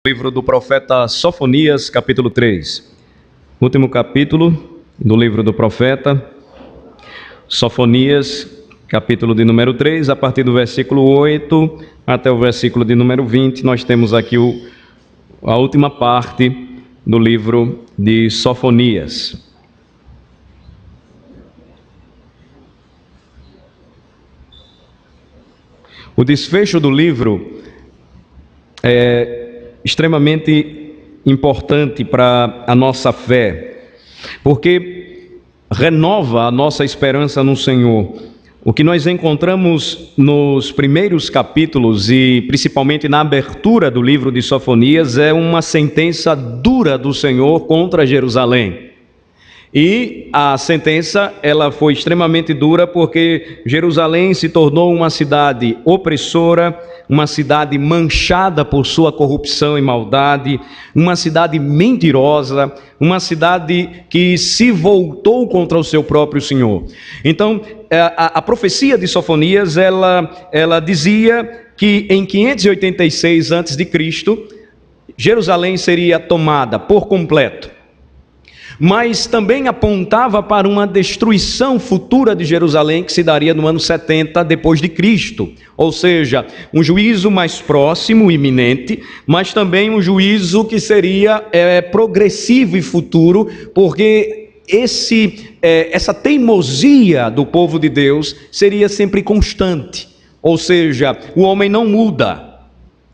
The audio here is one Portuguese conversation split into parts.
Livro do profeta Sofonias, capítulo 3. Último capítulo do livro do profeta Sofonias, capítulo de número 3, a partir do versículo 8 até o versículo de número 20. Nós temos aqui a última parte do livro de Sofonias. O desfecho do livro é extremamente importante para a nossa fé, porque renova a nossa esperança no Senhor. O que nós encontramos nos primeiros capítulos e principalmente na abertura do livro de Sofonias é uma sentença dura do Senhor contra Jerusalém. E a sentença, ela foi extremamente dura porque Jerusalém se tornou uma cidade opressora, uma cidade manchada por sua corrupção e maldade, uma cidade mentirosa, uma cidade que se voltou contra o seu próprio Senhor. Então, a profecia de Sofonias, ela dizia que em 586 a.C., Jerusalém seria tomada por completo. Mas também apontava para uma destruição futura de Jerusalém que se daria no ano 70 depois de Cristo, ou seja, um juízo mais próximo, iminente, mas também um juízo que seria progressivo e futuro, porque essa teimosia do povo de Deus seria sempre constante, ou seja, o homem não muda.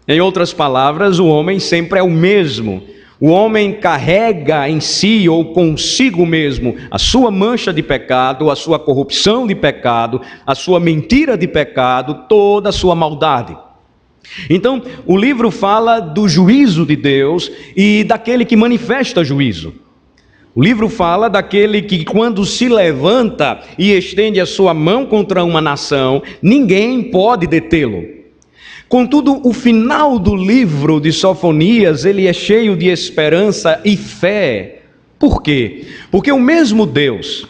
Em outras palavras, o homem sempre é o mesmo. O homem carrega em si ou consigo mesmo a sua mancha de pecado, a sua corrupção de pecado, a sua mentira de pecado, toda a sua maldade. Então, o livro fala do juízo de Deus e daquele que manifesta juízo. O livro fala daquele que, quando se levanta e estende a sua mão contra uma nação, ninguém pode detê-lo. Contudo, o final do livro de Sofonias, ele é cheio de esperança e fé. Por quê? Porque o mesmo Deus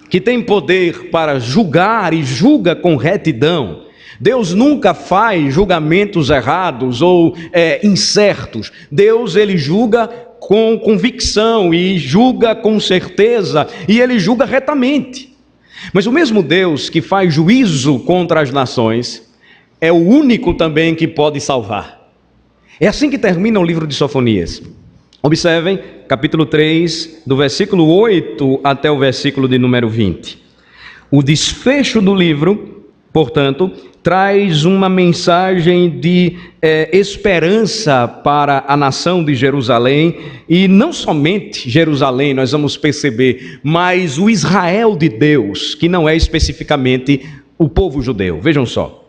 que tem poder para julgar e julga com retidão, Deus nunca faz julgamentos errados ou incertos. Deus, ele julga com convicção e julga com certeza e ele julga retamente. Mas o mesmo Deus que faz juízo contra as nações é o único também que pode salvar. É assim que termina o livro de Sofonias. Observem, capítulo 3, do versículo 8 até o versículo de número 20. O desfecho do livro, portanto, traz uma mensagem de esperança para a nação de Jerusalém, e não somente Jerusalém, nós vamos perceber, mas o Israel de Deus, que não é especificamente o povo judeu. Vejam só.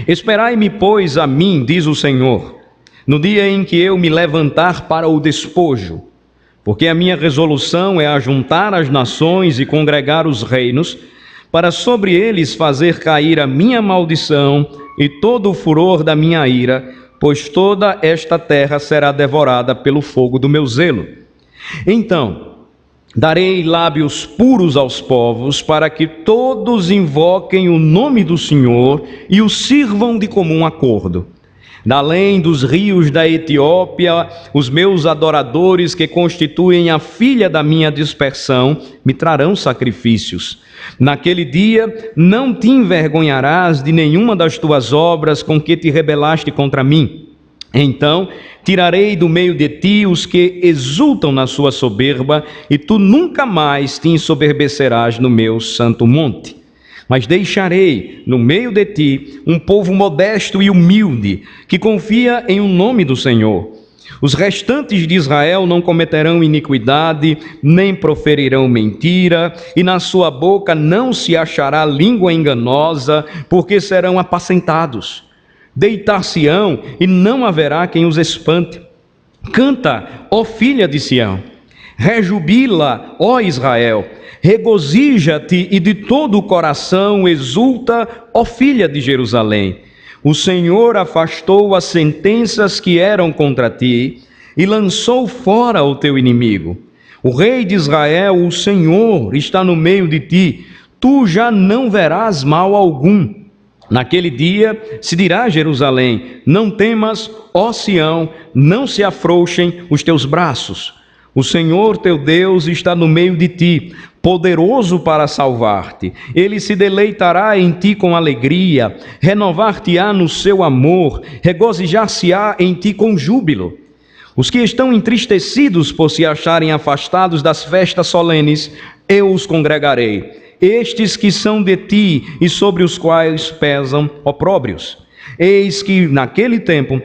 Esperai-me, pois, a mim, diz o Senhor, no dia em que eu me levantar para o despojo, porque a minha resolução é ajuntar as nações e congregar os reinos, para sobre eles fazer cair a minha maldição e todo o furor da minha ira, pois toda esta terra será devorada pelo fogo do meu zelo. Então darei lábios puros aos povos, para que todos invoquem o nome do Senhor e o sirvam de comum acordo. Da além dos rios da Etiópia, os meus adoradores, que constituem a filha da minha dispersão, me trarão sacrifícios. Naquele dia não te envergonharás de nenhuma das tuas obras com que te rebelaste contra mim. Então tirarei do meio de ti os que exultam na sua soberba, e tu nunca mais te ensoberbecerás no meu santo monte. Mas deixarei no meio de ti um povo modesto e humilde, que confia em o nome do Senhor. Os restantes de Israel não cometerão iniquidade, nem proferirão mentira, e na sua boca não se achará língua enganosa, porque serão apacentados. Deitar-se-ão e não haverá quem os espante. Canta, ó filha de Sião, rejubila, ó Israel, regozija-te e de todo o coração exulta, ó filha de Jerusalém. O Senhor afastou as sentenças que eram contra ti e lançou fora o teu inimigo. O rei de Israel, o Senhor, está no meio de ti, tu já não verás mal algum. Naquele dia se dirá a Jerusalém: não temas, ó Sião, não se afrouxem os teus braços. O Senhor teu Deus está no meio de ti, poderoso para salvar-te. Ele se deleitará em ti com alegria, renovar-te-á no seu amor, regozijar-se-á em ti com júbilo. Os que estão entristecidos por se acharem afastados das festas solenes, eu os congregarei. Estes que são de ti e sobre os quais pesam opróbrios. Eis que naquele tempo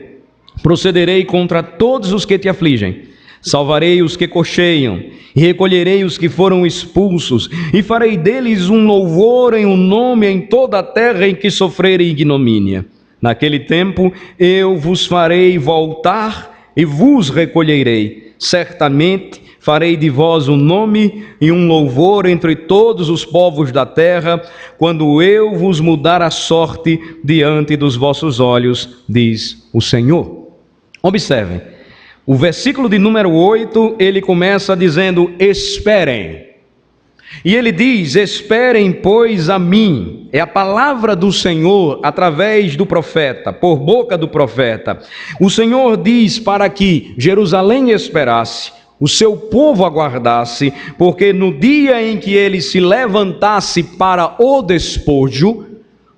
procederei contra todos os que te afligem. Salvarei os que cocheiam, e recolherei os que foram expulsos, e farei deles um louvor em um nome em toda a terra em que sofrerem ignomínia. Naquele tempo eu vos farei voltar e vos recolherei. Certamente farei de vós um nome e um louvor entre todos os povos da terra, quando eu vos mudar a sorte diante dos vossos olhos, diz o Senhor. Observem. O versículo de número 8, ele começa dizendo: esperem. E ele diz: esperem, pois, a mim. É a palavra do Senhor através do profeta, por boca do profeta. O Senhor diz para que Jerusalém esperasse, o seu povo aguardasse, porque no dia em que ele se levantasse para o despojo,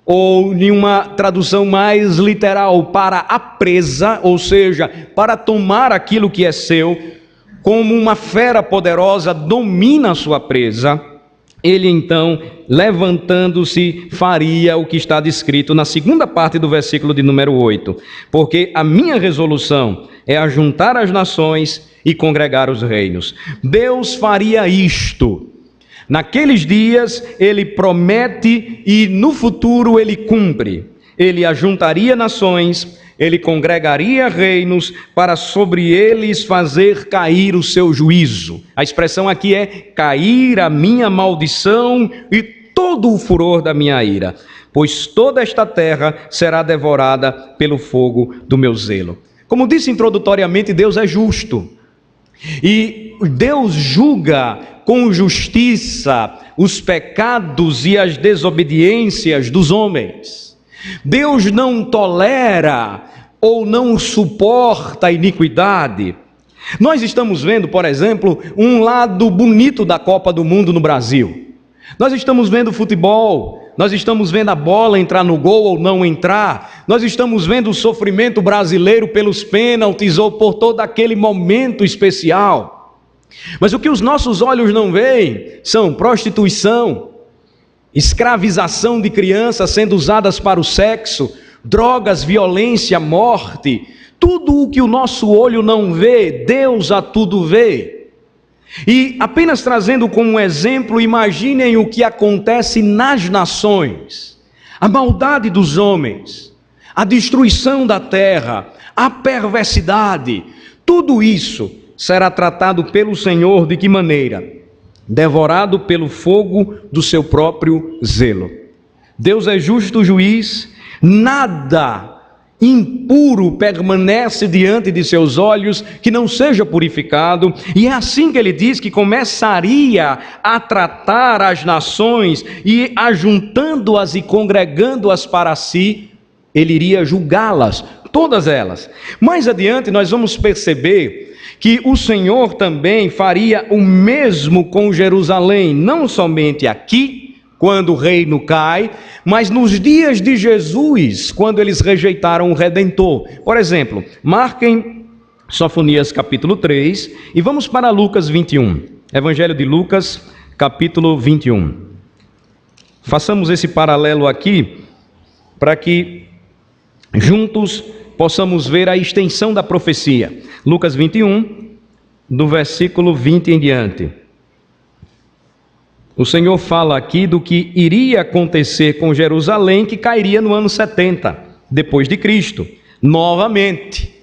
ou em uma tradução mais literal, para a presa, ou seja, para tomar aquilo que é seu, como uma fera poderosa domina a sua presa, ele então, levantando-se, faria o que está descrito na segunda parte do versículo de número 8. Porque a minha resolução é ajuntar as nações e congregar os reinos. Deus faria isto. Naqueles dias ele promete e no futuro ele cumpre. Ele ajuntaria nações, ele congregaria reinos para sobre eles fazer cair o seu juízo. A expressão aqui é cair a minha maldição e todo o furor da minha ira, pois toda esta terra será devorada pelo fogo do meu zelo. Como disse introdutoriamente, Deus é justo. E Deus julga com justiça os pecados e as desobediências dos homens. Deus não tolera ou não suporta a iniquidade. Nós estamos vendo, por exemplo, um lado bonito da Copa do Mundo no Brasil. Nós estamos vendo futebol, nós estamos vendo a bola entrar no gol ou não entrar, nós estamos vendo o sofrimento brasileiro pelos pênaltis ou por todo aquele momento especial. Mas o que os nossos olhos não veem são prostituição, escravização de crianças sendo usadas para o sexo, drogas, violência, morte. Tudo o que o nosso olho não vê, Deus a tudo vê. E apenas trazendo como exemplo, imaginem o que acontece nas nações. A maldade dos homens, a destruição da terra, a perversidade, tudo isso será tratado pelo Senhor de que maneira? Devorado pelo fogo do seu próprio zelo. Deus é justo juiz, nada impuro permanece diante de seus olhos que não seja purificado, e é assim que ele diz que começaria a tratar as nações e ajuntando-as e congregando-as para si, ele iria julgá-las, todas elas. Mais adiante nós vamos perceber que o Senhor também faria o mesmo com Jerusalém, não somente aqui, quando o reino cai, mas nos dias de Jesus, quando eles rejeitaram o Redentor. Por exemplo, marquem Sofonias capítulo 3 e vamos para Lucas 21. Evangelho de Lucas, capítulo 21. Façamos esse paralelo aqui, para que juntos possamos ver a extensão da profecia. Lucas 21, do versículo 20 em diante. O Senhor fala aqui do que iria acontecer com Jerusalém, que cairia no ano 70, depois de Cristo, novamente.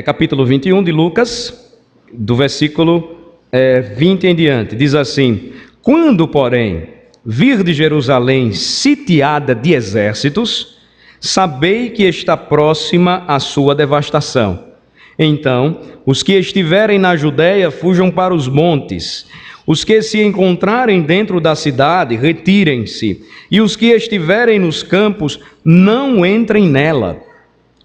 Capítulo 21 de Lucas, do versículo 20 em diante, diz assim: quando, porém, vir de Jerusalém sitiada de exércitos, sabei que está próxima a sua devastação. Então, os que estiverem na Judéia fujam para os montes, Os que se encontrarem dentro da cidade, retirem-se, e os que estiverem nos campos, não entrem nela,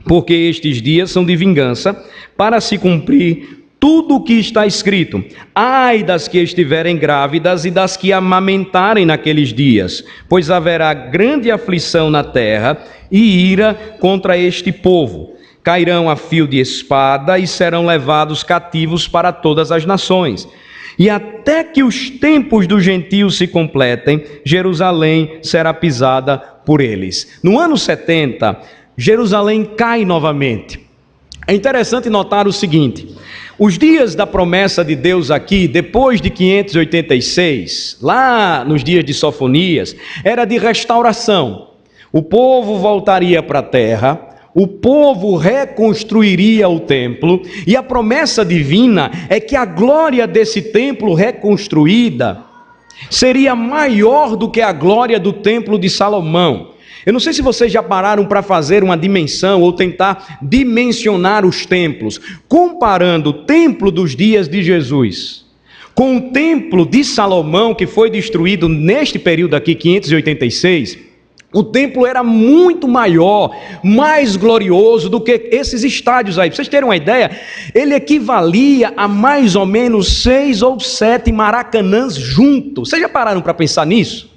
porque estes dias são de vingança, para se cumprir tudo o que está escrito. Ai das que estiverem grávidas e das que amamentarem naqueles dias, pois haverá grande aflição na terra e ira contra este povo. Cairão a fio de espada e serão levados cativos para todas as nações. E até que os tempos dos gentios se completem, Jerusalém será pisada por eles. No ano 70, Jerusalém cai novamente. É interessante notar o seguinte: os dias da promessa de Deus aqui, depois de 586, lá nos dias de Sofonias, era de restauração. O povo voltaria para a terra, o povo reconstruiria o templo, e a promessa divina é que a glória desse templo reconstruída seria maior do que a glória do templo de Salomão. Eu não sei se vocês já pararam para fazer uma dimensão ou tentar dimensionar os templos, comparando o templo dos dias de Jesus com o templo de Salomão, que foi destruído neste período aqui, 586. O templo era muito maior, mais glorioso do que esses estádios aí. Para vocês terem uma ideia, ele equivalia a mais ou menos 6 ou 7 Maracanãs juntos. Vocês já pararam para pensar nisso?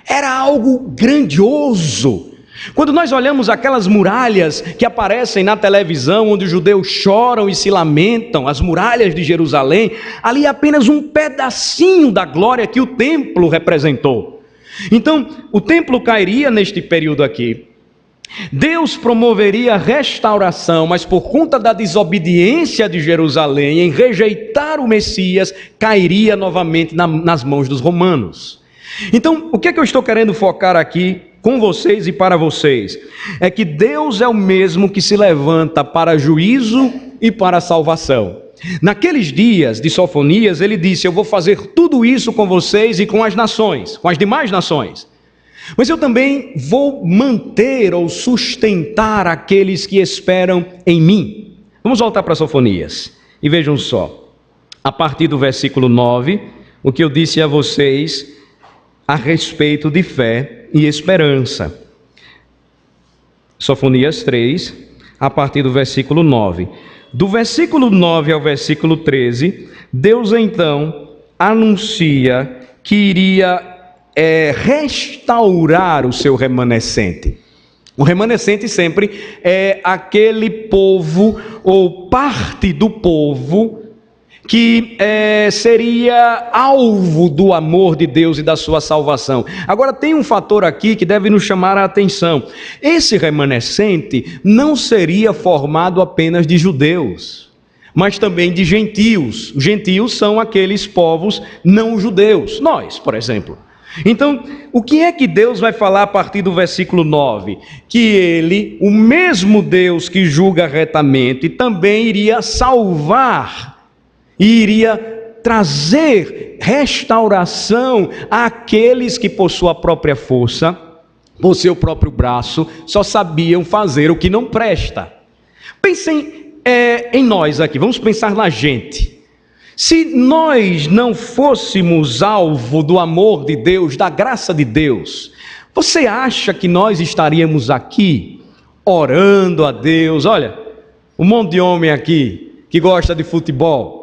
Era algo grandioso. Quando nós olhamos aquelas muralhas que aparecem na televisão, onde os judeus choram e se lamentam, as muralhas de Jerusalém, ali é apenas um pedacinho da glória que o templo representou. Então, o templo cairia neste período aqui. Deus promoveria a restauração, mas por conta da desobediência de Jerusalém, em rejeitar o Messias, cairia novamente nas mãos dos romanos. Então, o que é que eu estou querendo focar aqui com vocês e para vocês? É que Deus é o mesmo que se levanta para juízo e para salvação. Naqueles dias de Sofonias, ele disse: eu vou fazer tudo isso com vocês e com as nações, com as demais nações. Mas eu também vou manter ou sustentar aqueles que esperam em mim. Vamos voltar para Sofonias e vejam só, a partir do versículo 9, o que eu disse a vocês a respeito de fé e esperança. Sofonias 3, a partir do versículo 9. Do versículo 9 ao versículo 13, Deus então anuncia que iria restaurar o seu remanescente. O remanescente sempre é aquele povo ou parte do povo que seria alvo do amor de Deus e da sua salvação. Agora tem um fator aqui que deve nos chamar a atenção. Esse remanescente não seria formado apenas de judeus, mas também de gentios. Os gentios são aqueles povos não judeus, nós, por exemplo. Então, o que é que Deus vai falar a partir do versículo 9? Que ele, o mesmo Deus que julga retamente, também iria salvar e iria trazer restauração àqueles que por sua própria força, por seu próprio braço, só sabiam fazer o que não presta. Pensem em nós aqui, vamos pensar na gente. Se nós não fôssemos alvo do amor de Deus, da graça de Deus, você acha que nós estaríamos aqui orando a Deus? Olha, um monte de homem aqui que gosta de futebol.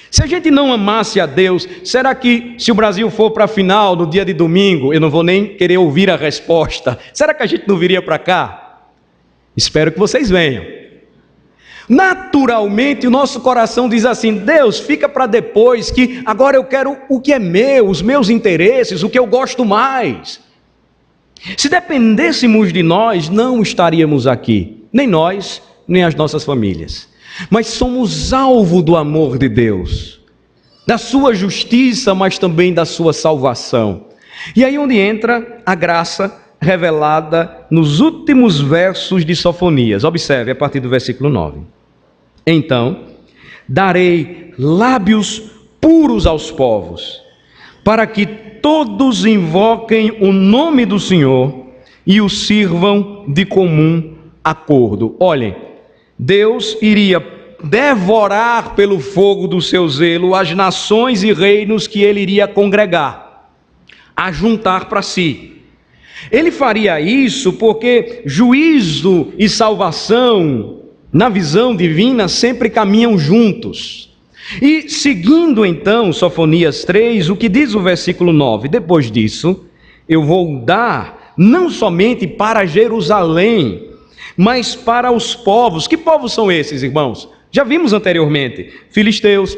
Se a gente não amasse a Deus, será que se o Brasil for para a final no dia de domingo, eu não vou nem querer ouvir a resposta, será que a gente não viria para cá? Espero que vocês venham. Naturalmente o nosso coração diz assim: Deus, fica para depois, que agora eu quero o que é meu, os meus interesses, o que eu gosto mais. Se dependêssemos de nós, não estaríamos aqui, nem nós, nem as nossas famílias. Mas somos alvo do amor de Deus, da sua justiça, mas também da sua salvação. E aí onde entra a graça revelada nos últimos versos de Sofonias. Observe a partir do versículo 9. Então, darei lábios puros aos povos, para que todos invoquem o nome do Senhor e o sirvam de comum acordo. Olhem, Deus iria devorar pelo fogo do seu zelo as nações e reinos que ele iria congregar, ajuntar para si. Ele faria isso porque juízo e salvação, na visão divina, sempre caminham juntos. E seguindo então Sofonias 3, o que diz o versículo 9? Depois disso, eu vou dar não somente para Jerusalém, mas para os povos. Que povos são esses, irmãos? Já vimos anteriormente: filisteus,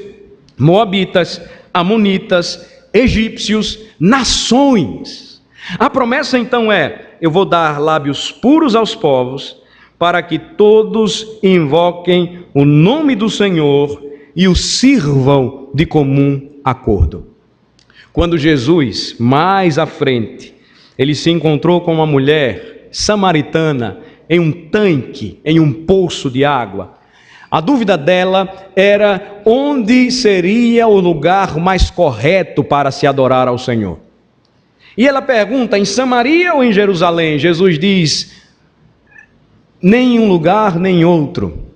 moabitas, amonitas, egípcios, nações. A promessa então é: eu vou dar lábios puros aos povos, para que todos invoquem o nome do Senhor e o sirvam de comum acordo. Quando Jesus, mais à frente, ele se encontrou com uma mulher samaritana em um tanque, em um poço de água, a dúvida dela era onde seria o lugar mais correto para se adorar ao Senhor. E ela pergunta: em Samaria ou em Jerusalém? Jesus diz: nem um lugar, nem outro,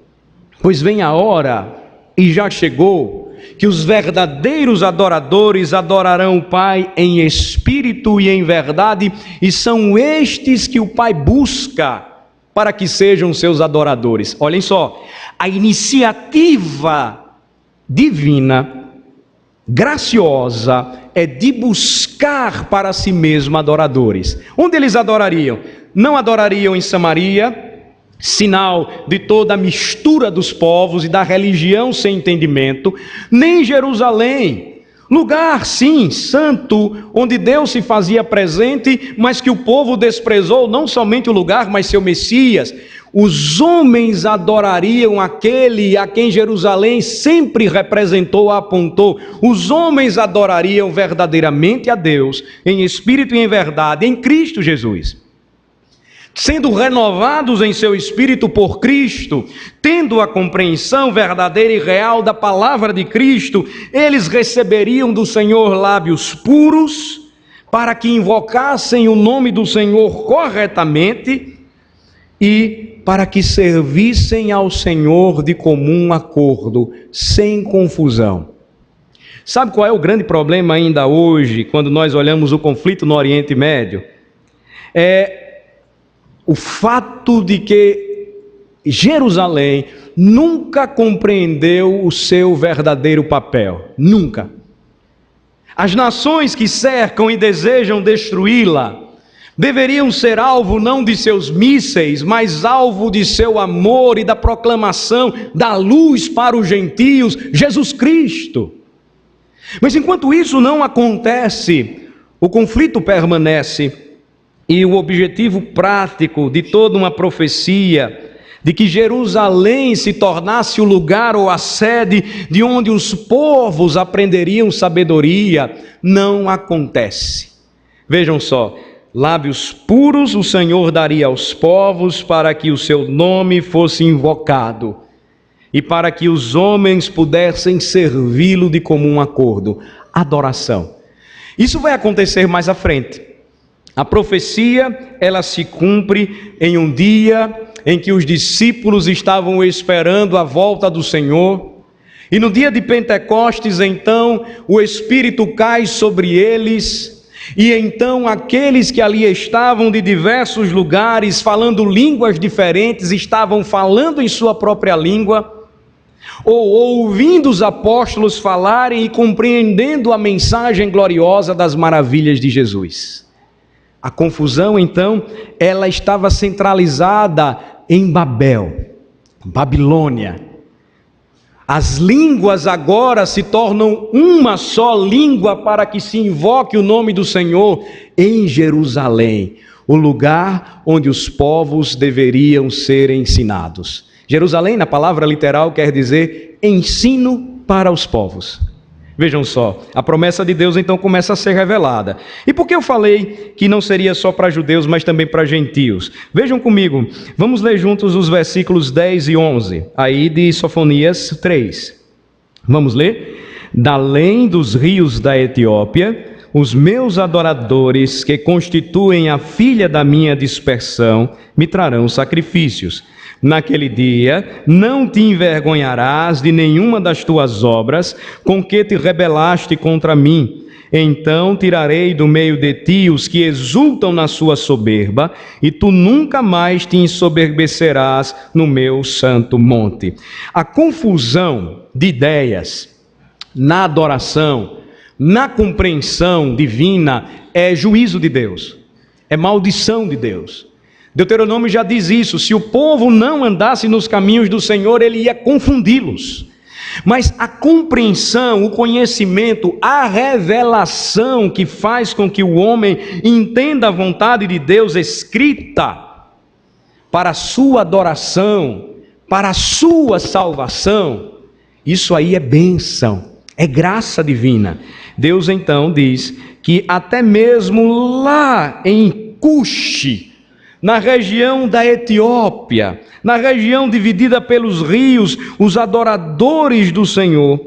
pois vem a hora, e já chegou, que os verdadeiros adoradores adorarão o Pai em espírito e em verdade, e são estes que o Pai busca para que sejam seus adoradores. Olhem só, a iniciativa divina, graciosa, é de buscar para si mesmo adoradores. Onde eles adorariam? Não adorariam em Samaria, sinal de toda a mistura dos povos e da religião sem entendimento, nem Jerusalém, lugar sim, santo, onde Deus se fazia presente, mas que o povo desprezou, não somente o lugar, mas seu Messias. Os homens adorariam aquele a quem Jerusalém sempre representou, apontou. Os homens adorariam verdadeiramente a Deus, em espírito e em verdade, em Cristo Jesus. Sendo renovados em seu espírito por Cristo, tendo a compreensão verdadeira e real da palavra de Cristo, eles receberiam do Senhor lábios puros, para que invocassem o nome do Senhor corretamente e para que servissem ao Senhor de comum acordo, sem confusão. Sabe qual é o grande problema ainda hoje, quando nós olhamos o conflito no Oriente Médio? É o fato de que Jerusalém nunca compreendeu o seu verdadeiro papel. Nunca. As nações que cercam e desejam destruí-la deveriam ser alvo não de seus mísseis, mas alvo de seu amor e da proclamação da luz para os gentios, Jesus Cristo. Mas enquanto isso não acontece, o conflito permanece. E o objetivo prático de toda uma profecia de que Jerusalém se tornasse o lugar ou a sede de onde os povos aprenderiam sabedoria, não acontece. Vejam só, lábios puros o Senhor daria aos povos para que o seu nome fosse invocado e para que os homens pudessem servi-lo de comum acordo. Adoração. Isso vai acontecer mais à frente. A profecia, ela se cumpre em um dia em que os discípulos estavam esperando a volta do Senhor. E no dia de Pentecostes, então, o Espírito cai sobre eles. E então aqueles que ali estavam de diversos lugares, falando línguas diferentes, estavam falando em sua própria língua, ou ouvindo os apóstolos falarem e compreendendo a mensagem gloriosa das maravilhas de Jesus. A confusão, então, ela estava centralizada em Babel, Babilônia. As línguas agora se tornam uma só língua para que se invoque o nome do Senhor em Jerusalém, o lugar onde os povos deveriam ser ensinados. Jerusalém, na palavra literal, quer dizer ensino para os povos. Vejam só, a promessa de Deus então começa a ser revelada. E por que eu falei que não seria só para judeus, mas também para gentios? Vejam comigo, vamos ler juntos os versículos 10 e 11, aí de Sofonias 3. Vamos ler? Da além dos rios da Etiópia, os meus adoradores, que constituem a filha da minha dispersão, me trarão sacrifícios. Naquele dia não te envergonharás de nenhuma das tuas obras com que te rebelaste contra mim. Então tirarei do meio de ti os que exultam na sua soberba, e tu nunca mais te ensoberbecerás no meu santo monte. A confusão de ideias na adoração, na compreensão divina, é juízo de Deus, é maldição de Deus. Deuteronômio já diz isso: se o povo não andasse nos caminhos do Senhor, ele ia confundi-los. Mas a compreensão, o conhecimento, a revelação que faz com que o homem entenda a vontade de Deus escrita para a sua adoração, para a sua salvação, isso aí é bênção, é graça divina. Deus então diz que até mesmo lá em Cuxi, na região da Etiópia, na região dividida pelos rios, os adoradores do Senhor,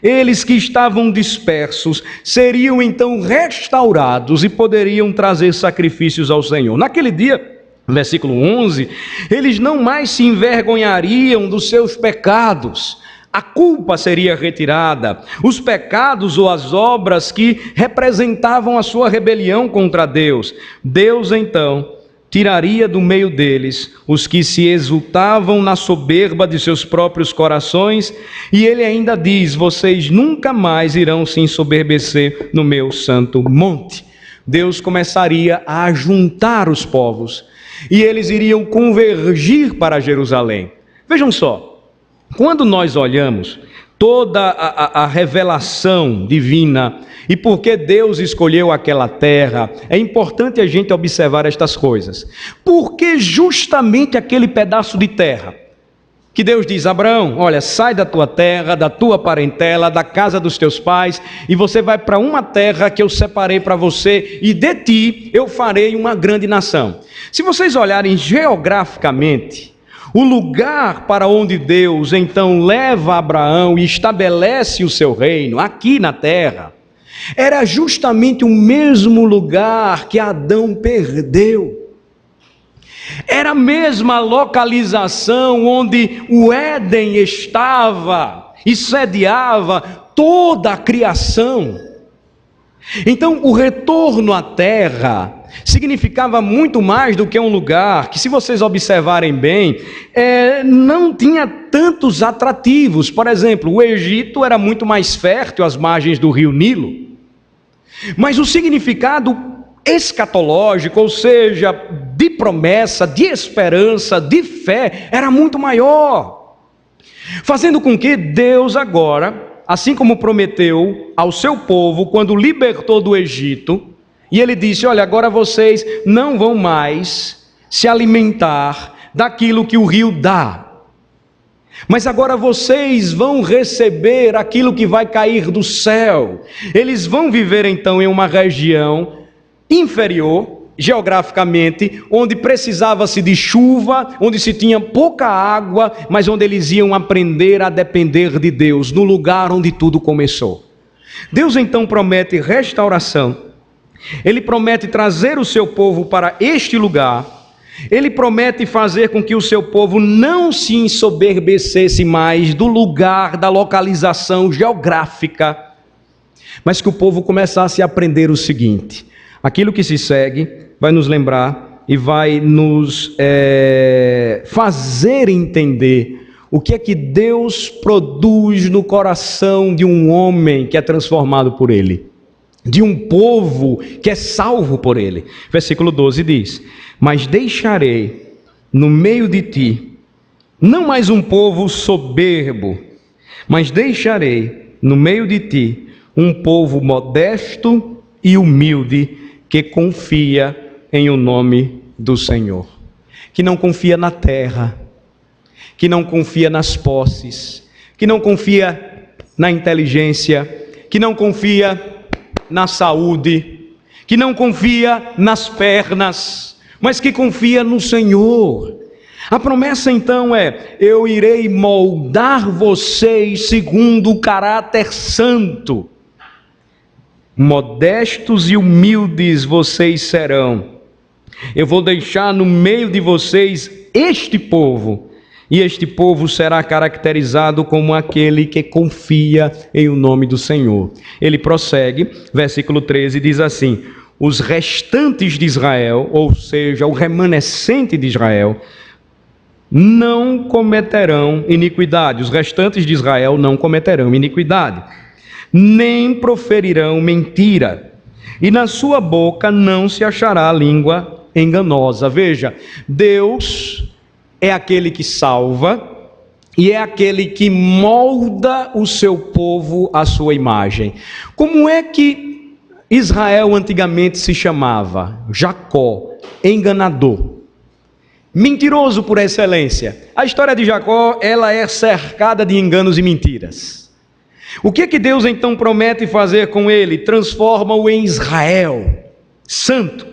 eles que estavam dispersos, seriam então restaurados e poderiam trazer sacrifícios ao Senhor. Naquele dia, versículo 11, eles não mais se envergonhariam dos seus pecados. A culpa seria retirada, os pecados ou as obras que representavam a sua rebelião contra Deus. Deus então tiraria do meio deles os que se exultavam na soberba de seus próprios corações, e ele ainda diz: vocês nunca mais irão se ensoberbecer no meu santo monte. Deus começaria a juntar os povos, e eles iriam convergir para Jerusalém. Vejam só, quando nós olhamos toda a revelação divina e por que Deus escolheu aquela terra, é importante a gente observar estas coisas. Porque justamente aquele pedaço de terra que Deus diz: Abraão, olha, sai da tua terra, da tua parentela, da casa dos teus pais, e você vai para uma terra que eu separei para você, e de ti eu farei uma grande nação. Se vocês olharem geograficamente, o lugar para onde Deus então leva Abraão e estabelece o seu reino aqui na terra, era justamente o mesmo lugar que Adão perdeu. Era a mesma localização onde o Éden estava e sediava toda a criação. Então, o retorno à terra significava muito mais do que um lugar que, se vocês observarem bem, não tinha tantos atrativos. Por exemplo, o Egito era muito mais fértil às margens do rio Nilo, mas o significado escatológico, ou seja, de promessa, de esperança, de fé, era muito maior, fazendo com que Deus agora, assim como prometeu ao seu povo quando libertou do Egito, e ele disse: olha, agora vocês não vão mais se alimentar daquilo que o rio dá, mas agora vocês vão receber aquilo que vai cair do céu. Eles vão viver então em uma região inferior, geograficamente, onde precisava-se de chuva, onde se tinha pouca água, mas onde eles iam aprender a depender de Deus, no lugar onde tudo começou. Deus então promete restauração. Ele promete trazer o seu povo para este lugar. Ele promete fazer com que o seu povo não se ensoberbecesse mais do lugar, da localização geográfica, mas que o povo começasse a aprender o seguinte: aquilo que se segue vai nos lembrar e vai nos fazer entender o que é que Deus produz no coração de um homem que é transformado por Ele, de um povo que é salvo por Ele. Versículo 12 diz: mas deixarei no meio de ti, não mais um povo soberbo, mas deixarei no meio de ti um povo modesto e humilde, que confia em o nome do Senhor, que não confia na terra, que não confia nas posses, que não confia na inteligência, que não confia na saúde, que não confia nas pernas, mas que confia no Senhor. A promessa então é: eu irei moldar vocês segundo o caráter santo. Modestos e humildes vocês serão. Eu vou deixar no meio de vocês este povo, E este povo será caracterizado como aquele que confia em o nome do Senhor. Ele prossegue, versículo 13, diz assim: os restantes de Israel, ou seja, o remanescente de Israel, não cometerão iniquidade. Os restantes de Israel não cometerão iniquidade, nem proferirão mentira, e na sua boca não se achará língua enganosa. Veja, Deus é aquele que salva e é aquele que molda o seu povo à sua imagem. Como é que Israel antigamente se chamava? Jacó, enganador, mentiroso por excelência. A história de Jacó, ela é cercada de enganos e mentiras. O que é que Deus então promete fazer com ele? Transforma-o em Israel, santo,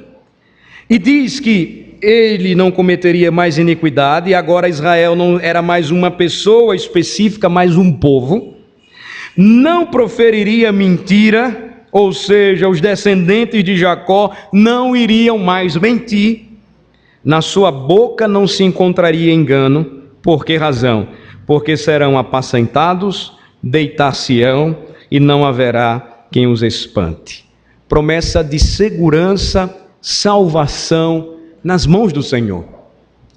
e diz que ele não cometeria mais iniquidade, e agora Israel não era mais uma pessoa específica, mas um povo. Não proferiria mentira, ou seja, os descendentes de Jacó não iriam mais mentir. Na sua boca não se encontraria engano. Por que razão? Porque serão apacentados, deitar-se-ão, e não haverá quem os espante. Promessa de segurança, salvação nas mãos do Senhor.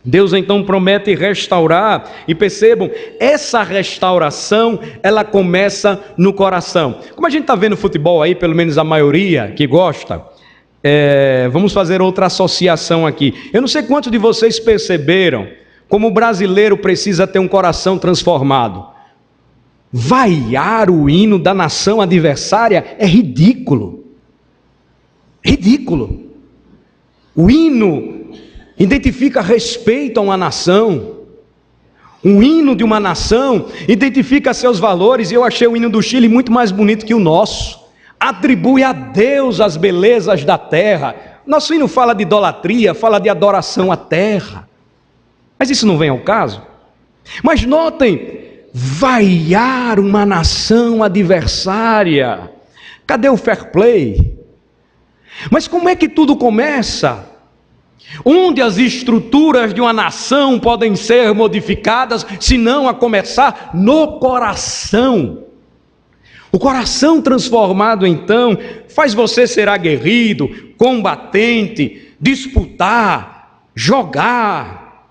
Deus então promete restaurar, e percebam, essa restauração, ela começa no coração. Como a gente está vendo futebol aí, pelo menos a maioria que gosta, vamos fazer outra associação aqui. Eu não sei quantos de vocês perceberam como o brasileiro precisa ter um coração transformado. Vaiar o hino da nação adversária é ridículo. Ridículo. O hino identifica respeito a uma nação. Um hino de uma nação identifica seus valores, e eu achei o hino do Chile muito mais bonito que o nosso. Atribui a Deus as belezas da terra. Nosso hino fala de idolatria, fala de adoração à terra. Mas isso não vem ao caso. Mas notem, vaiar uma nação adversária. Cadê o fair play? Mas como é que tudo começa? Onde as estruturas de uma nação podem ser modificadas, se não a começar no coração? O coração transformado, então, faz você ser aguerrido, combatente, disputar, jogar,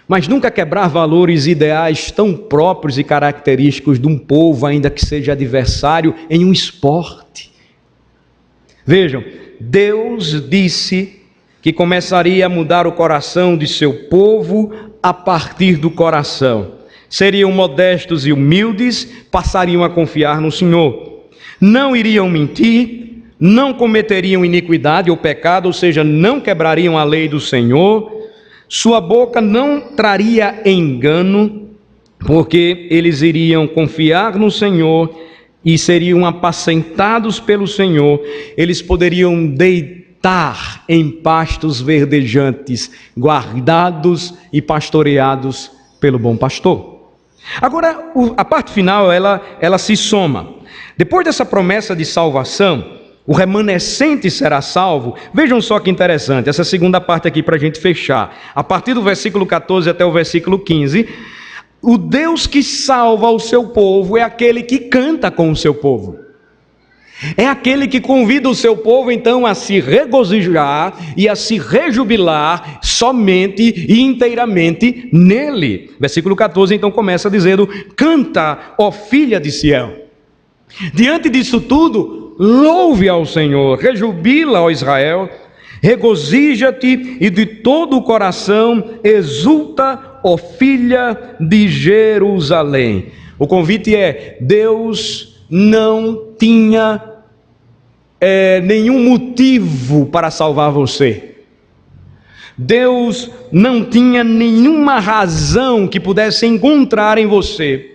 mas nunca quebrar valores ideais tão próprios e característicos de um povo, ainda que seja adversário, em um esporte. Vejam, Deus disse que começaria a mudar o coração de seu povo a partir do coração. Seriam modestos e humildes, passariam a confiar no Senhor. Não iriam mentir, não cometeriam iniquidade ou pecado, ou seja, não quebrariam a lei do Senhor. Sua boca não traria engano, porque eles iriam confiar no Senhor e seriam apacentados pelo Senhor. Eles poderiam deitar em pastos verdejantes, guardados e pastoreados pelo bom pastor. Agora, a parte final, ela se soma. Depois dessa promessa de salvação, o remanescente será salvo. Vejam só que interessante, essa segunda parte aqui para a gente fechar. A partir do versículo 14 até o versículo 15, o Deus que salva o seu povo é aquele que canta com o seu povo. É aquele que convida o seu povo, então, a se regozijar e a se rejubilar somente e inteiramente nele. Versículo 14, então, começa dizendo: canta, ó filha de Sião. Diante disso tudo, louve ao Senhor, rejubila, ó Israel, regozija-te e de todo o coração exulta, ó filha de Jerusalém. O convite é: Deus não tinha nenhum motivo para salvar você. Deus não tinha nenhuma razão que pudesse encontrar em você,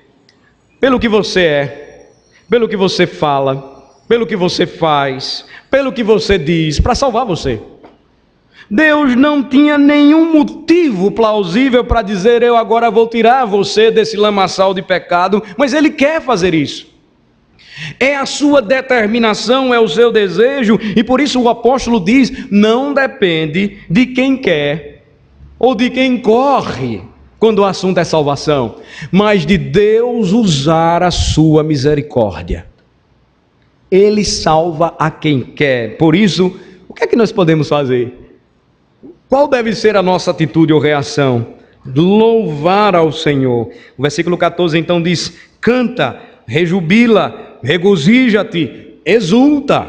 pelo que você é, pelo que você fala, pelo que você faz, pelo que você diz, para salvar você. Deus não tinha nenhum motivo plausível para dizer: eu agora vou tirar você desse lamaçal de pecado, mas Ele quer fazer isso. É a sua determinação, é o seu desejo, e por isso o apóstolo diz: não depende de quem quer ou de quem corre quando o assunto é salvação, mas de Deus usar a sua misericórdia. Ele salva a quem quer. Por isso, o que é que nós podemos fazer? Qual deve ser a nossa atitude ou reação? Louvar ao Senhor. O versículo 14 então diz: canta, rejubila, regozija-te, exulta.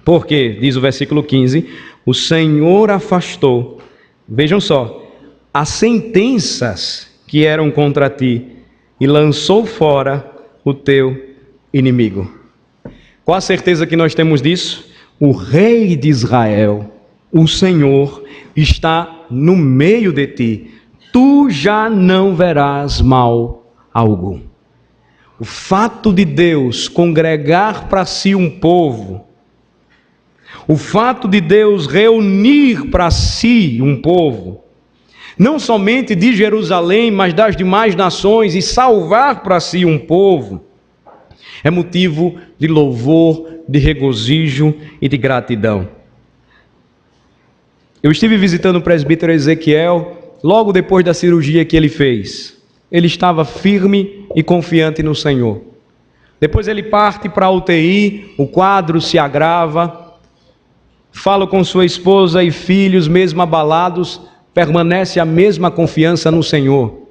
Porque, diz o versículo 15, o Senhor afastou, vejam só, as sentenças que eram contra ti e lançou fora o teu inimigo. Qual a certeza que nós temos disso? O Rei de Israel, o Senhor, está no meio de ti. Tu já não verás mal algum. O fato de Deus congregar para si um povo, o fato de Deus reunir para si um povo, não somente de Jerusalém, mas das demais nações, e salvar para si um povo, é motivo de louvor, de regozijo e de gratidão. Eu estive visitando o presbítero Ezequiel logo depois da cirurgia que ele fez. Ele estava firme e confiante no Senhor. Depois ele parte para a UTI, o quadro se agrava, fala com sua esposa e filhos, mesmo abalados, permanece a mesma confiança no Senhor.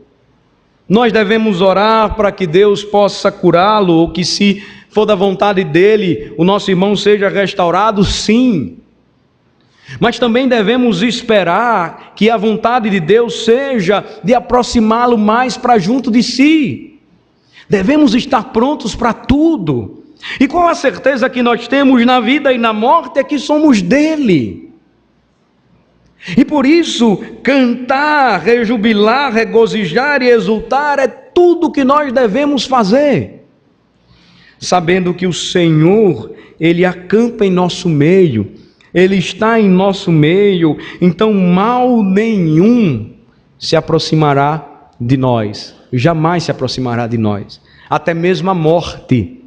Nós devemos orar para que Deus possa curá-lo, ou que, se for da vontade dele, o nosso irmão seja restaurado, sim. Mas também devemos esperar que a vontade de Deus seja de aproximá-lo mais para junto de si. Devemos estar prontos para tudo. E qual a certeza que nós temos na vida e na morte é que somos dele. E por isso, cantar, rejubilar, regozijar e exultar é tudo que nós devemos fazer, sabendo que o Senhor, Ele acampa em nosso meio, Ele está em nosso meio, então mal nenhum se aproximará de nós, jamais se aproximará de nós, até mesmo a morte,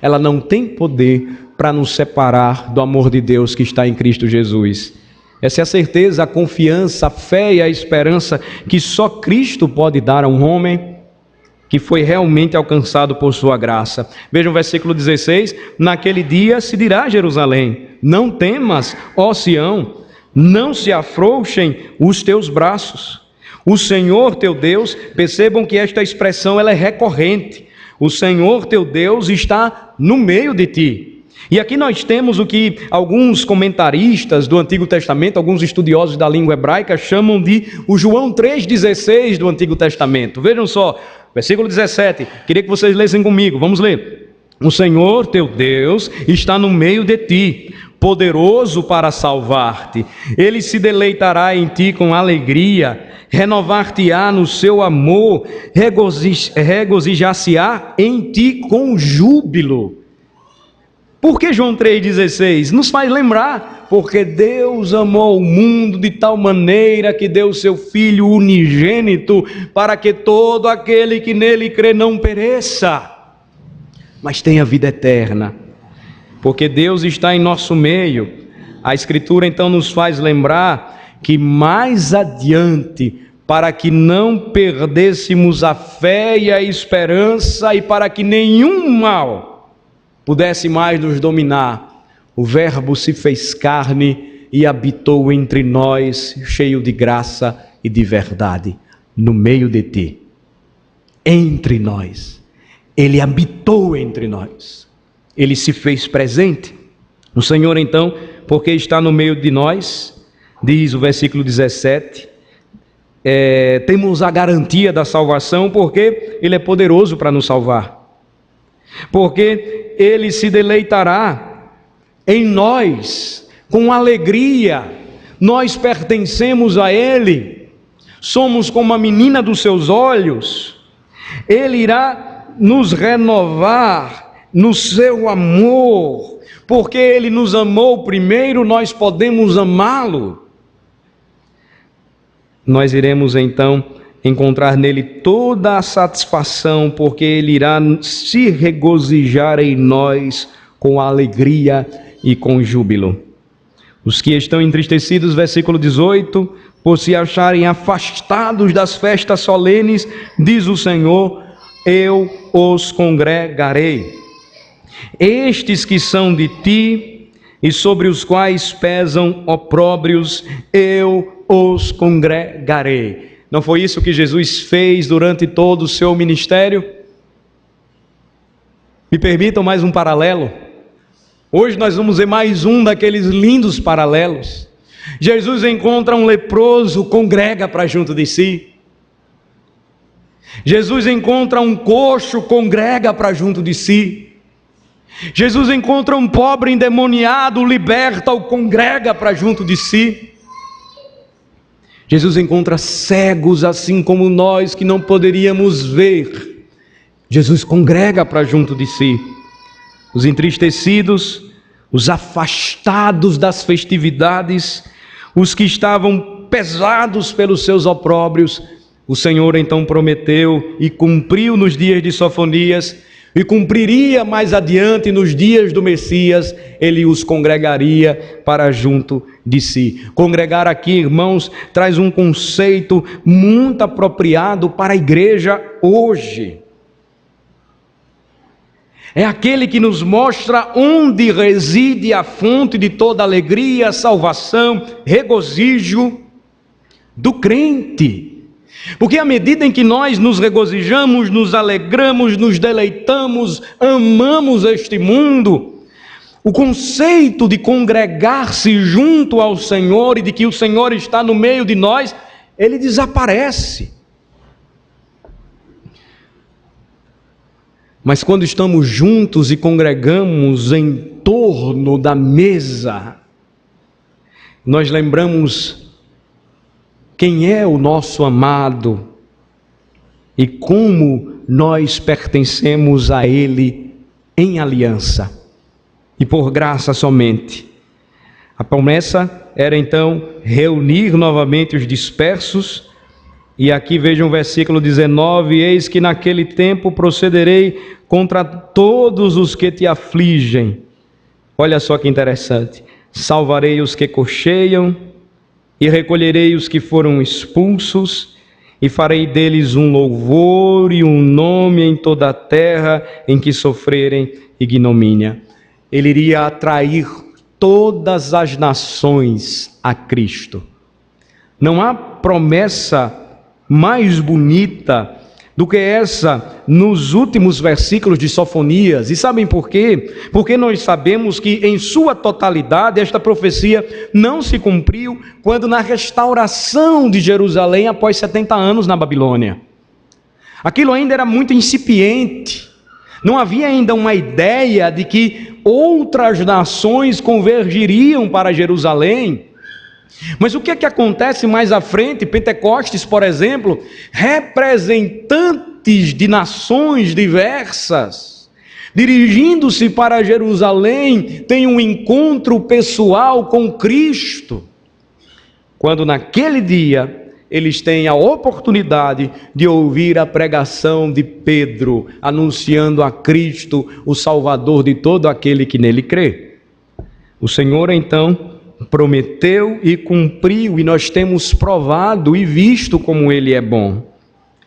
ela não tem poder para nos separar do amor de Deus que está em Cristo Jesus. Essa é a certeza, a confiança, a fé e a esperança que só Cristo pode dar a um homem que foi realmente alcançado por sua graça. Vejam o versículo 16, naquele dia se dirá a Jerusalém, não temas, ó Sião, não se afrouxem os teus braços. O Senhor teu Deus, percebam que esta expressão ela é recorrente, o Senhor teu Deus está no meio de ti. E aqui nós temos o que alguns comentaristas do Antigo Testamento, alguns estudiosos da língua hebraica, chamam de o João 3,16 do Antigo Testamento. Vejam só, versículo 17, queria que vocês lessem comigo, vamos ler. O Senhor teu Deus está no meio de ti, poderoso para salvar-te. Ele se deleitará em ti com alegria, renovar-te-á no seu amor, regozijar-se-á em ti com júbilo. Por que João 3,16? Nos faz lembrar, porque Deus amou o mundo de tal maneira que deu o seu Filho unigênito, para que todo aquele que nele crê não pereça, mas tenha vida eterna. Porque Deus está em nosso meio. A Escritura então nos faz lembrar que mais adiante, para que não perdêssemos a fé e a esperança, e para que nenhum mal pudesse mais nos dominar, o Verbo se fez carne e habitou entre nós, cheio de graça e de verdade, no meio de ti, entre nós. Ele habitou entre nós, Ele se fez presente. O Senhor então, porque está no meio de nós, diz o versículo 17, temos a garantia da salvação, porque Ele é poderoso para nos salvar. Porque Ele se deleitará em nós com alegria. Nós pertencemos a Ele, somos como a menina dos seus olhos. Ele irá nos renovar no seu amor, porque Ele nos amou primeiro, nós podemos amá-lo. Nós iremos então encontrar nele toda a satisfação, porque Ele irá se regozijar em nós com alegria e com júbilo. Os que estão entristecidos, versículo 18, por se acharem afastados das festas solenes, diz o Senhor, eu os congregarei. Estes que são de ti e sobre os quais pesam opróbrios, eu os congregarei. Não foi isso que Jesus fez durante todo o seu ministério? Me permitam mais um paralelo. Hoje nós vamos ver mais um daqueles lindos paralelos. Jesus encontra um leproso, congrega para junto de si. Jesus encontra um coxo, congrega para junto de si. Jesus encontra um pobre endemoniado, liberta-o, congrega para junto de si. Jesus encontra cegos, assim como nós, que não poderíamos ver. Jesus congrega para junto de si. Os entristecidos, os afastados das festividades, os que estavam pesados pelos seus opróbrios, o Senhor então prometeu e cumpriu nos dias de Sofonias, e cumpriria mais adiante nos dias do Messias, ele os congregaria para junto de si. Congregar aqui, irmãos, traz um conceito muito apropriado para a igreja hoje. É aquele que nos mostra onde reside a fonte de toda alegria, salvação, regozijo do crente. Porque à medida em que nós nos regozijamos, nos alegramos, nos deleitamos, amamos este mundo, o conceito de congregar-se junto ao Senhor e de que o Senhor está no meio de nós, ele desaparece. Mas quando estamos juntos e congregamos em torno da mesa, nós lembramos quem é o nosso amado e como nós pertencemos a Ele em aliança e por graça somente. A promessa era então reunir novamente os dispersos. E aqui vejam o versículo 19: eis que naquele tempo procederei contra todos os que te afligem. Olha só que interessante. Salvarei os que cocheiam, e recolherei os que foram expulsos, e farei deles um louvor e um nome em toda a terra em que sofrerem ignomínia. Ele iria atrair todas as nações a Cristo. Não há promessa mais bonita do que essa nos últimos versículos de Sofonias. E sabem por quê? Porque nós sabemos que em sua totalidade esta profecia não se cumpriu quando na restauração de Jerusalém após 70 anos na Babilônia. Aquilo ainda era muito incipiente. Não havia ainda uma ideia de que outras nações convergiriam para Jerusalém. Mas o que é que acontece mais à frente? Pentecostes, por exemplo, representantes de nações diversas, dirigindo-se para Jerusalém, têm um encontro pessoal com Cristo. Quando naquele dia eles têm a oportunidade de ouvir a pregação de Pedro, anunciando a Cristo, o Salvador de todo aquele que nele crê. O Senhor então prometeu e cumpriu, e nós temos provado e visto como Ele é bom.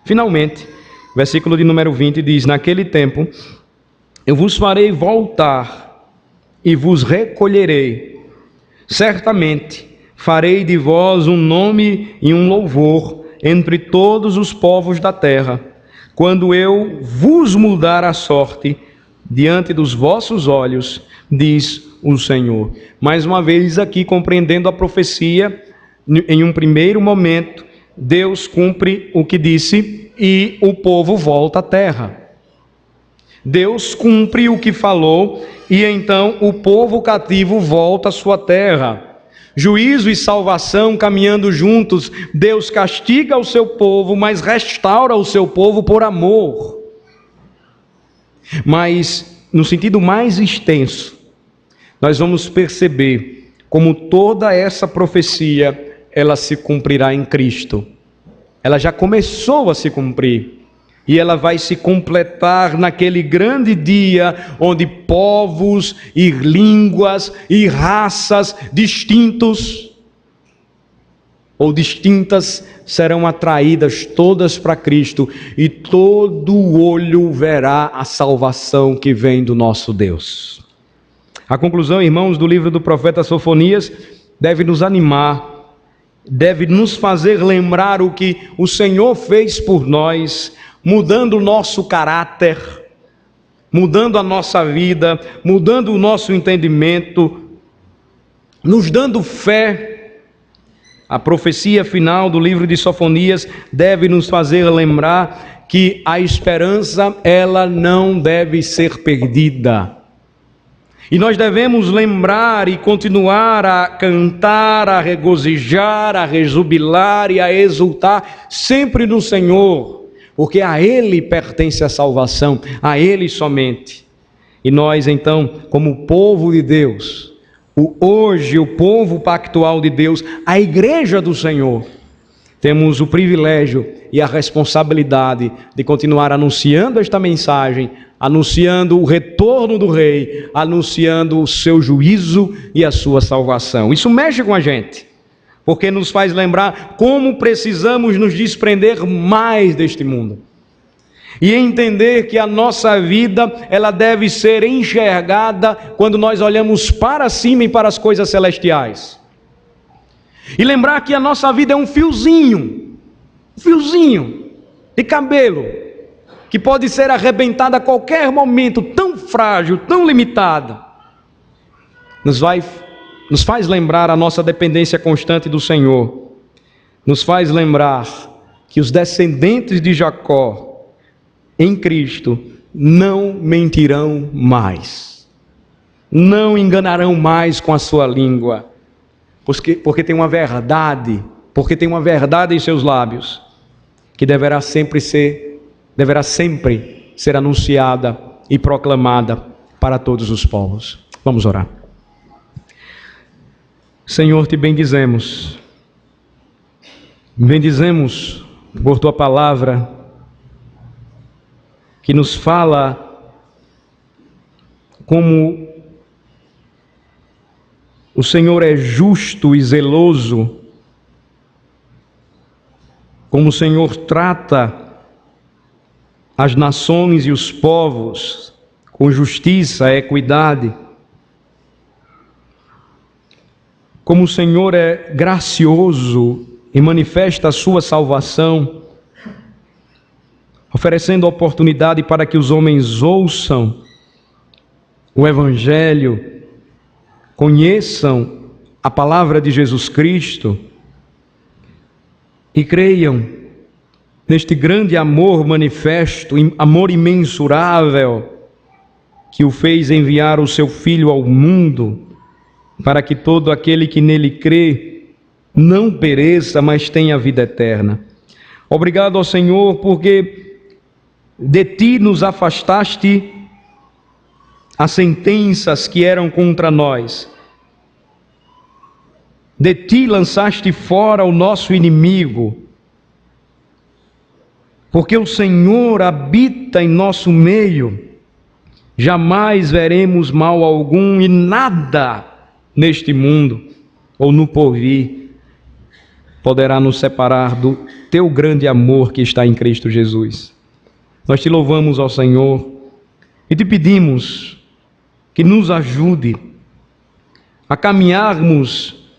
Finalmente, versículo de número 20 diz: naquele tempo eu vos farei voltar e vos recolherei, certamente farei de vós um nome e um louvor entre todos os povos da terra, quando eu vos mudar a sorte diante dos vossos olhos, diz o Senhor. Mais uma vez aqui, compreendendo a profecia, em um primeiro momento, Deus cumpre o que disse e o povo volta à terra. Deus cumpre o que falou e então o povo cativo volta à sua terra. Juízo e salvação caminhando juntos. Deus castiga o seu povo, mas restaura o seu povo por amor. Mas, no sentido mais extenso, nós vamos perceber como toda essa profecia, ela se cumprirá em Cristo. Ela já começou a se cumprir. E ela vai se completar naquele grande dia, onde povos e línguas e raças distintos, ou distintas serão atraídas todas para Cristo e todo olho verá a salvação que vem do nosso Deus. A conclusão, irmãos, do livro do profeta Sofonias deve nos animar, deve nos fazer lembrar o que o Senhor fez por nós, mudando o nosso caráter, mudando a nossa vida, mudando o nosso entendimento, nos dando fé. A profecia final do livro de Sofonias deve nos fazer lembrar que a esperança, ela não deve ser perdida. E nós devemos lembrar e continuar a cantar, a regozijar, a rejubilar e a exultar sempre no Senhor, porque a Ele pertence a salvação, a Ele somente. E nós então, como povo de Deus, hoje o povo pactual de Deus, a igreja do Senhor, temos o privilégio e a responsabilidade de continuar anunciando esta mensagem, anunciando o retorno do Rei, anunciando o seu juízo e a sua salvação. Isso mexe com a gente, porque nos faz lembrar como precisamos nos desprender mais deste mundo e entender que a nossa vida, ela deve ser enxergada quando nós olhamos para cima e para as coisas celestiais. E lembrar que a nossa vida é um fiozinho de cabelo, que pode ser arrebentado a qualquer momento, tão frágil, tão limitada. Nos faz lembrar a nossa dependência constante do Senhor. Nos faz lembrar que os descendentes de Jacó, em Cristo, não mentirão mais, não enganarão mais com a sua língua, porque tem uma verdade, em seus lábios, que deverá sempre ser anunciada e proclamada para todos os povos. Vamos orar. Senhor, te bendizemos por tua palavra, que nos fala como o Senhor é justo e zeloso, como o Senhor trata as nações e os povos com justiça, equidade, como o Senhor é gracioso e manifesta a sua salvação, oferecendo oportunidade para que os homens ouçam o Evangelho, conheçam a palavra de Jesus Cristo e creiam neste grande amor manifesto, amor imensurável, que o fez enviar o seu Filho ao mundo, para que todo aquele que nele crê não pereça, mas tenha vida eterna. Obrigado ao Senhor, porque de ti nos afastaste as sentenças que eram contra nós. De ti lançaste fora o nosso inimigo. Porque o Senhor habita em nosso meio, jamais veremos mal algum e nada neste mundo ou no porvir poderá nos separar do teu grande amor que está em Cristo Jesus. Nós te louvamos, ó Senhor, e te pedimos que nos ajude a caminharmos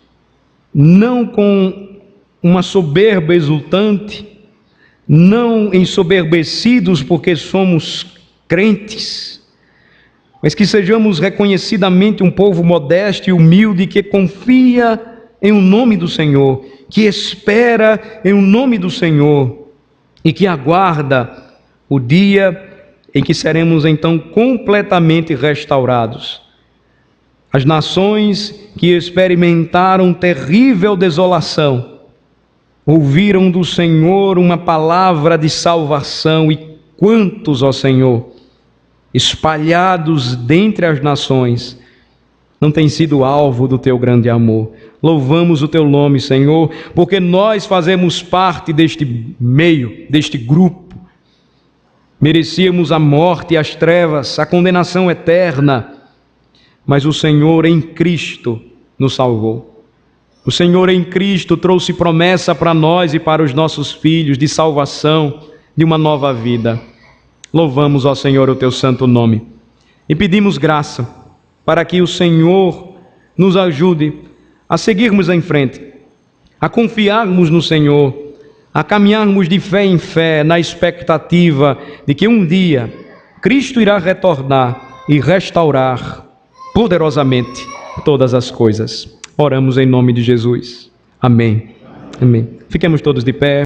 não com uma soberba exultante, não ensoberbecidos porque somos crentes, mas que sejamos reconhecidamente um povo modesto e humilde, que confia em o nome do Senhor, que espera em o nome do Senhor e que aguarda o dia em que seremos então completamente restaurados. As nações que experimentaram terrível desolação ouviram do Senhor uma palavra de salvação, e quantos, ó Senhor, espalhados dentre as nações, não têm sido alvo do teu grande amor. Louvamos o teu nome, Senhor, porque nós fazemos parte deste meio, deste grupo. Merecíamos a morte e as trevas, a condenação eterna, mas o Senhor em Cristo nos salvou. O Senhor em Cristo trouxe promessa para nós e para os nossos filhos de salvação, de uma nova vida. Louvamos, ó Senhor, o teu santo nome e pedimos graça para que o Senhor nos ajude a seguirmos em frente, a confiarmos no Senhor, a caminharmos de fé em fé, na expectativa de que um dia Cristo irá retornar e restaurar poderosamente todas as coisas. Oramos em nome de Jesus. Amém. Amém. Fiquemos todos de pé.